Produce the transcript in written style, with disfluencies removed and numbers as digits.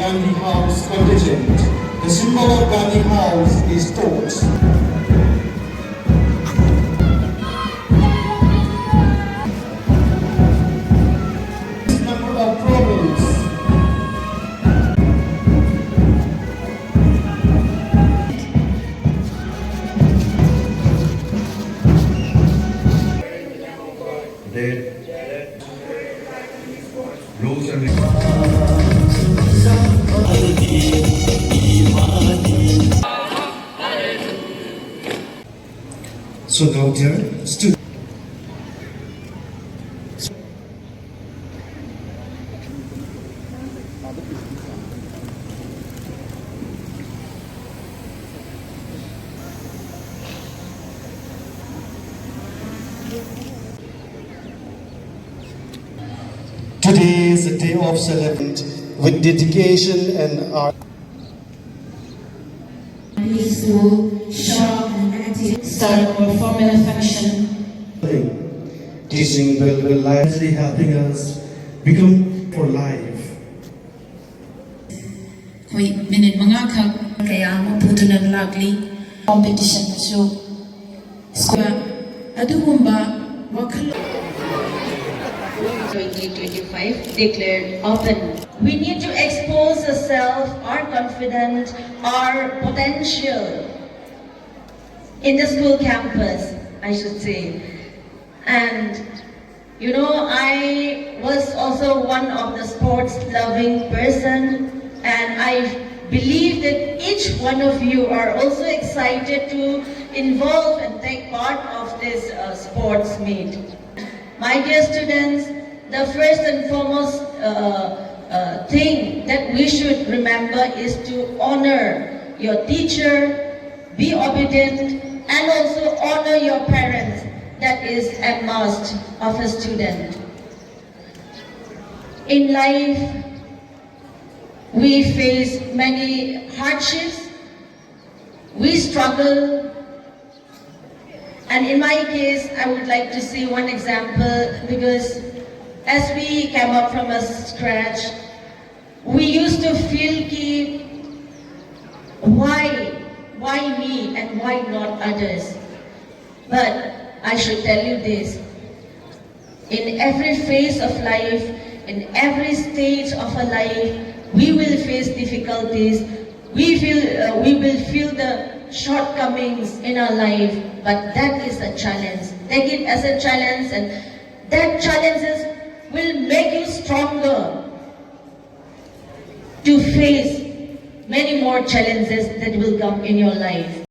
Gandhi House contingent. The symbol of Gandhi House is torch. Number of problems. Rules and So doctor, student. Today is a day of celebration with dedication and art. Peaceful, sharp and active. Start our formula function. Teaching will largely helping us become for life. Hoi minute mga khak kaya mo putunan lagli competition na so. School adugumba wakal 2025 declared open. We need to expose ourselves, our confidence, our potential in the school campus, I should say. And you know, I was also one of the sports loving person, and I believe that each one of you are also excited to involve and take part of this sports meet. My dear students, the first and foremost thing that we should remember is to honor your teacher, be obedient, and also honor your parents. That is a must of a student. In life, we face many hardships, we struggle, and in my case, I would like to see one example, because as we came up from a scratch, we used to feel why me and why not others? But I should tell you this, in every phase of life, in every stage of a life, we will face difficulties, we will feel the shortcomings in our life, but that is a challenge. Take it as a challenge, and that challenges will make you stronger to face many more challenges that will come in your life.